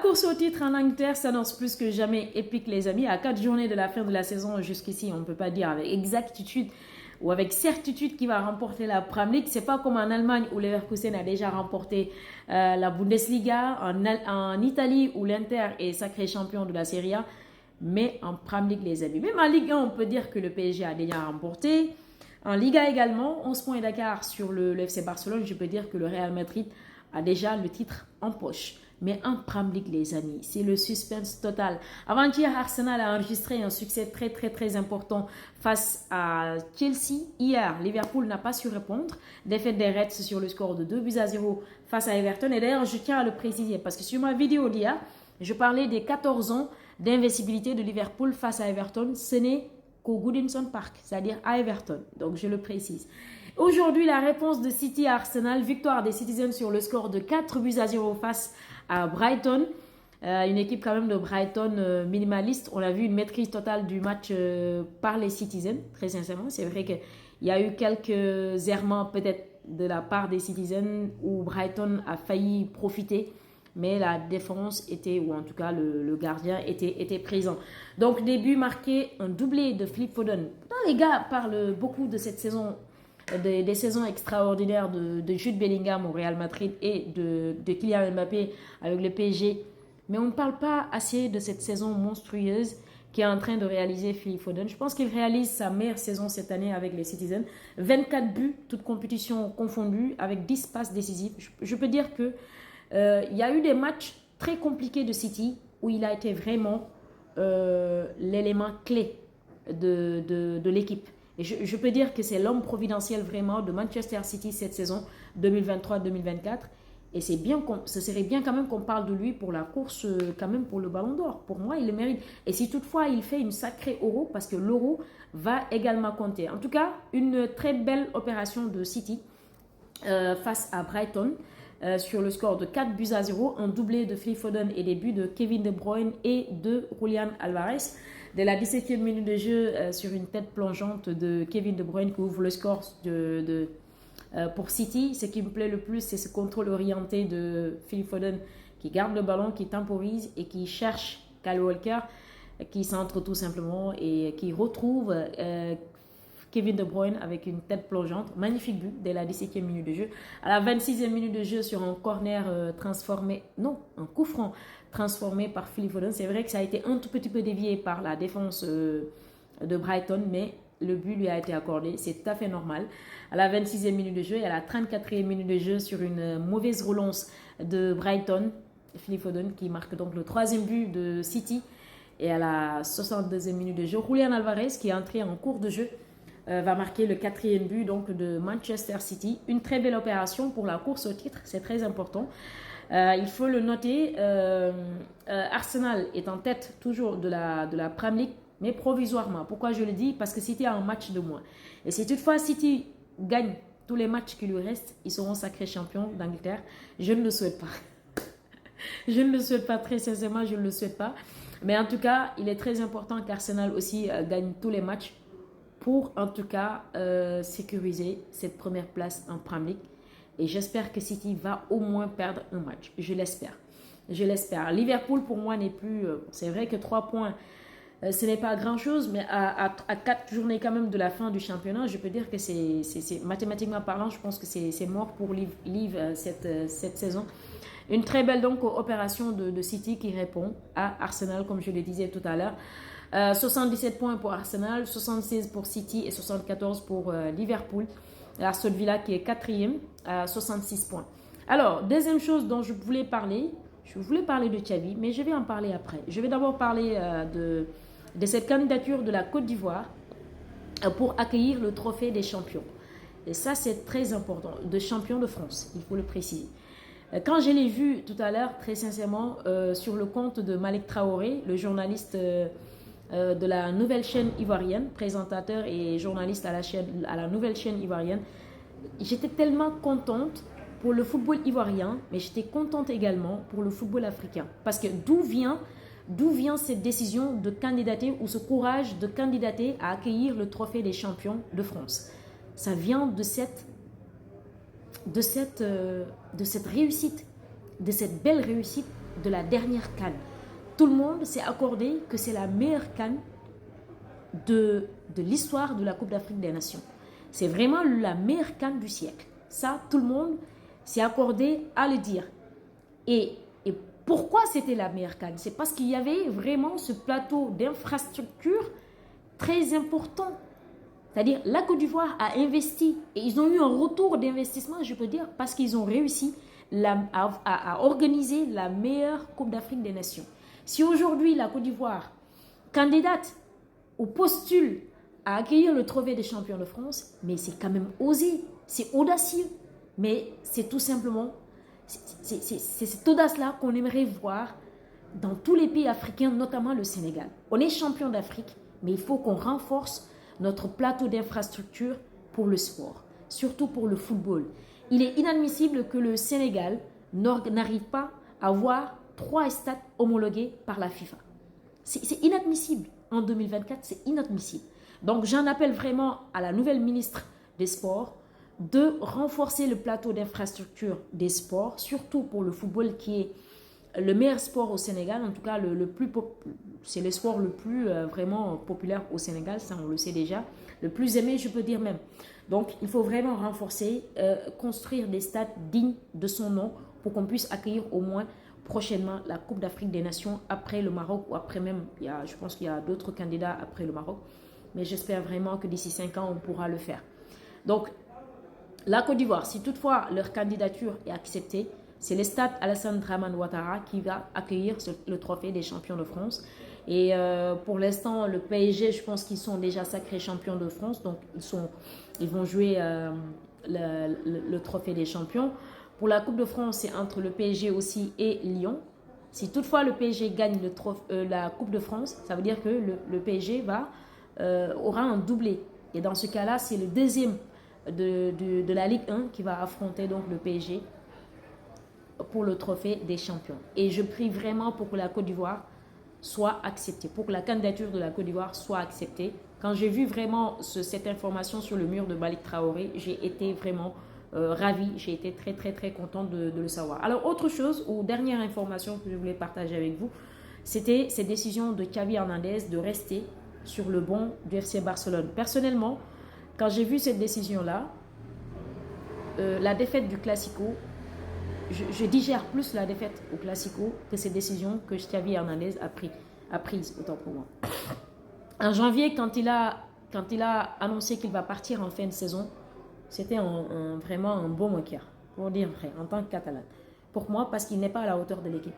course au titre en Angleterre s'annonce plus que jamais épique, les amis. À 4 journées de la fin de la saison, jusqu'ici, on ne peut pas dire avec exactitude ou avec certitude qui va remporter la Premier League. C'est pas comme en Allemagne où Leverkusen a déjà remporté la Bundesliga, en Italie où l'Inter est sacré champion de la Serie A, mais en Premier League, les amis. Même en Ligue 1, on peut dire que le PSG a déjà remporté. En Liga également, 11 points d'écart sur le FC Barcelone. Je peux dire que le Real Madrid a déjà le titre en poche. Mais en Premier League, les amis, c'est le suspense total. Avant-hier, Arsenal a enregistré un succès très important face à Chelsea. Hier, Liverpool n'a pas su répondre. Défaite des Reds sur le score de 2-0 face à Everton. Et d'ailleurs, je tiens à le préciser parce que sur ma vidéo d'hier, je parlais des 14 ans d'invincibilité de Liverpool face à Everton. Ce n'est qu'au Goodison Park, c'est-à-dire à Everton. Donc, je le précise. Aujourd'hui, la réponse de City à Arsenal, victoire des Citizens sur le score de 4-0 face à Brighton. Une équipe quand même de Brighton minimaliste. On a vu une maîtrise totale du match par les Citizens, très sincèrement. C'est vrai qu'il y a eu quelques errements peut-être de la part des Citizens où Brighton a failli profiter. Mais la défense était, ou en tout cas le gardien était présent. Donc début marqué, un doublé de Phil Foden. Les gars parlent beaucoup de cette saison, des saisons extraordinaires de Jude Bellingham au Real Madrid et de Kylian Mbappé avec le PSG. Mais on ne parle pas assez de cette saison monstrueuse qui est en train de réaliser Phil Foden. Je pense qu'il réalise sa meilleure saison cette année avec les Citizens. 24 buts, toutes compétitions confondues, avec 10 passes décisives. Je peux dire que il y a eu des matchs très compliqués de City où il a été vraiment l'élément clé de l'équipe. Et je peux dire que c'est l'homme providentiel vraiment de Manchester City cette saison 2023-2024. Et ce serait bien quand même qu'on parle de lui pour la course, quand même pour le Ballon d'Or. Pour moi, il le mérite. Et si toutefois il fait une sacrée euro, parce que l'euro va également compter. En tout cas, une très belle opération de City face à Brighton. Sur le score de 4-0, un doublé de Phil Foden et des buts de Kevin De Bruyne et de Julian Alvarez. Dès la 17e minute de jeu, sur une tête plongeante de Kevin De Bruyne qui ouvre le score pour City. Ce qui me plaît le plus, c'est ce contrôle orienté de Phil Foden qui garde le ballon, qui temporise et qui cherche Kyle Walker, qui centre tout simplement et qui retrouve Kevin De Bruyne avec une tête plongeante. Magnifique but dès la 17e minute de jeu. À la 26e minute de jeu sur un corner un coup franc transformé par Phil Foden. C'est vrai que ça a été un tout petit peu dévié par la défense de Brighton, mais le but lui a été accordé. C'est tout à fait normal. À la 26e minute de jeu et à la 34e minute de jeu sur une mauvaise relance de Brighton, Phil Foden qui marque donc le 3e but de City. Et à la 62e minute de jeu, Julian Alvarez qui est entré en cours de jeu va marquer le 4e but donc, de Manchester City. Une très belle opération pour la course au titre, c'est très important. Il faut le noter, Arsenal est en tête toujours de la Premier League, mais provisoirement. Pourquoi je le dis? Parce que City a un match de moins. Et si toutefois City gagne tous les matchs qui lui restent, ils seront sacrés champions d'Angleterre. Je ne le souhaite pas. Je ne le souhaite pas, très sincèrement, je ne le souhaite pas. Mais en tout cas, il est très important qu'Arsenal aussi gagne tous les matchs pour en tout cas sécuriser cette première place en Premier League. Et j'espère que City va au moins perdre un match. Je l'espère. Je l'espère. Liverpool, pour moi, n'est plus... c'est vrai que 3 points, ce n'est pas grand-chose, mais à 4 journées quand même de la fin du championnat, je peux dire que c'est mathématiquement parlant, je pense que c'est mort pour Liv cette saison. Une très belle donc opération de City qui répond à Arsenal, comme je le disais tout à l'heure. 77 points pour Arsenal, 76 pour City et 74 pour Liverpool. Aston Villa qui est 4e à 66 points. Alors, deuxième chose dont je voulais parler de Xavi, mais je vais en parler après. Je vais d'abord parler de cette candidature de la Côte d'Ivoire pour accueillir le trophée des champions. Et ça, c'est très important, de champion de France, il faut le préciser. Quand je l'ai vu tout à l'heure, très sincèrement, sur le compte de Malik Traoré, le journaliste de la nouvelle chaîne ivoirienne, présentateur et journaliste à la nouvelle chaîne ivoirienne, j'étais tellement contente pour le football ivoirien, mais j'étais contente également pour le football africain. Parce que d'où vient cette décision de candidater ou ce courage de candidater à accueillir le trophée des champions de France? Ça vient de cette réussite, de cette belle réussite de la dernière CAN. Tout le monde s'est accordé que c'est la meilleure CAN de l'histoire de la Coupe d'Afrique des Nations. C'est vraiment la meilleure CAN du siècle. Ça, tout le monde s'est accordé à le dire. Et pourquoi c'était la meilleure CAN? C'est parce qu'il y avait vraiment ce plateau d'infrastructures très important. C'est-à-dire, la Côte d'Ivoire a investi et ils ont eu un retour d'investissement, je peux dire, parce qu'ils ont réussi à organiser la meilleure Coupe d'Afrique des Nations. Si aujourd'hui, la Côte d'Ivoire candidate ou postule à accueillir le trophée des champions de France, mais c'est quand même osé, c'est audacieux, mais c'est tout simplement, c'est cette audace-là qu'on aimerait voir dans tous les pays africains, notamment le Sénégal. On est champion d'Afrique, mais il faut qu'on renforce notre plateau d'infrastructure pour le sport, surtout pour le football. Il est inadmissible que le Sénégal n'arrive pas à avoir 3 stades homologués par la FIFA. C'est inadmissible. En 2024, c'est inadmissible. Donc, j'en appelle vraiment à la nouvelle ministre des Sports de renforcer le plateau d'infrastructure des sports, surtout pour le football qui est le meilleur sport au Sénégal, en tout cas c'est le sport le plus vraiment populaire au Sénégal, ça on le sait déjà, le plus aimé je peux dire même. Donc il faut vraiment renforcer, construire des stades dignes de son nom pour qu'on puisse accueillir au moins prochainement la Coupe d'Afrique des Nations après le Maroc ou après même, je pense qu'il y a d'autres candidats après le Maroc, mais j'espère vraiment que d'ici 5 ans on pourra le faire. Donc la Côte d'Ivoire, si toutefois leur candidature est acceptée, c'est le stade Alassane Dramane Ouattara qui va accueillir le trophée des champions de France. Et pour l'instant, le PSG, je pense qu'ils sont déjà sacrés champions de France. Donc, ils vont jouer le trophée des champions. Pour la Coupe de France, c'est entre le PSG aussi et Lyon. Si toutefois le PSG gagne la Coupe de France, ça veut dire que le PSG aura un doublé. Et dans ce cas-là, c'est le deuxième de la Ligue 1 qui va affronter donc le PSG pour le trophée des champions. Et je prie vraiment pour que la Côte d'Ivoire soit acceptée, pour que la candidature de la Côte d'Ivoire soit acceptée. Quand j'ai vu vraiment cette information sur le mur de Malick Traoré, j'ai été vraiment ravie, j'ai été très très très contente de le savoir. Alors autre chose, ou dernière information que je voulais partager avec vous, c'était cette décision de Xavi Hernandez de rester sur le banc du FC Barcelone. Personnellement, quand j'ai vu cette décision-là, la défaite du Classico, je digère plus la défaite au Classico que ces décisions que Xavi Hernandez a prises, autant pour moi. En janvier, quand il a annoncé qu'il va partir en fin de saison, c'était vraiment un beau moqueur, pour dire vrai, en tant que Catalan. Pour moi, parce qu'il n'est pas à la hauteur de l'équipe.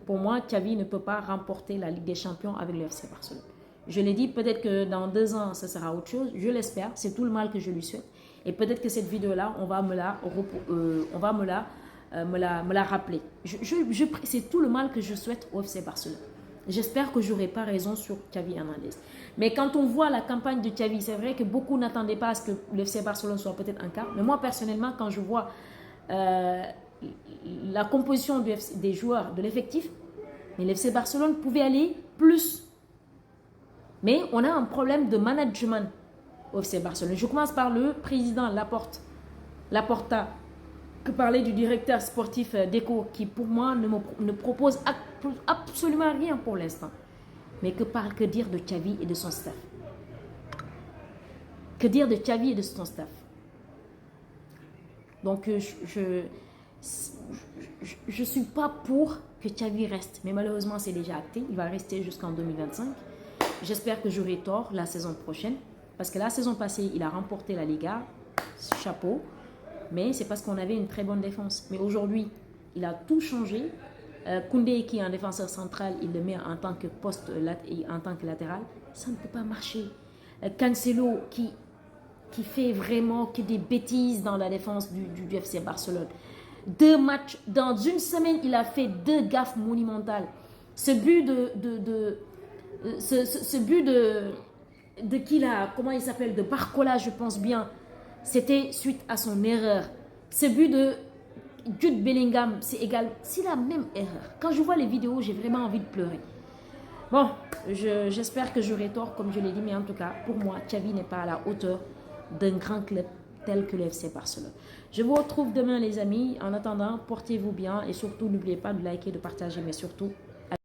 Pour moi, Xavi ne peut pas remporter la Ligue des Champions avec le FC Barcelone. Je l'ai dit, peut-être que dans 2 ans, ça sera autre chose. Je l'espère, c'est tout le mal que je lui souhaite. Et peut-être que cette vidéo-là, on va me la rappeler. C'est tout le mal que je souhaite au FC Barcelone. J'espère que je n'aurai pas raison sur Xavi Hernandez. Mais quand on voit la campagne de Xavi, c'est vrai que beaucoup n'attendaient pas à ce que le FC Barcelone soit peut-être un cas. Mais moi, personnellement, quand je vois la composition des joueurs, de l'effectif, mais le FC Barcelone pouvait aller plus. Mais on a un problème de management au FC Barcelone. Je commence par le président Laporta, que parler du directeur sportif Deco, qui pour moi ne propose absolument rien pour l'instant. Mais que dire de Xavi et de son staff? Que dire de Xavi et de son staff? Donc je ne suis pas pour que Xavi reste, mais malheureusement c'est déjà acté, il va rester jusqu'en 2025. J'espère que j'aurai tort la saison prochaine, parce que la saison passée, il a remporté la Liga, chapeau, mais c'est parce qu'on avait une très bonne défense. Mais aujourd'hui, il a tout changé. Koundé, qui est un défenseur central, il le met en tant que en tant que latéral. Ça ne peut pas marcher. Cancelo, qui fait vraiment que des bêtises dans la défense du FC Barcelone. 2 matchs, dans une semaine, il a fait 2 gaffes monumentales. Ce but de qui là, comment il s'appelle, de Barcola, je pense bien, c'était suite à son erreur. Ce but de Jude Bellingham, c'est la même erreur. Quand je vois les vidéos, j'ai vraiment envie de pleurer. Bon, j'espère que j'aurai tort, comme je l'ai dit, mais en tout cas, pour moi, Xavi n'est pas à la hauteur d'un grand club tel que le FC Barcelone. Je vous retrouve demain les amis. En attendant, portez-vous bien et surtout n'oubliez pas de liker, de partager, mais surtout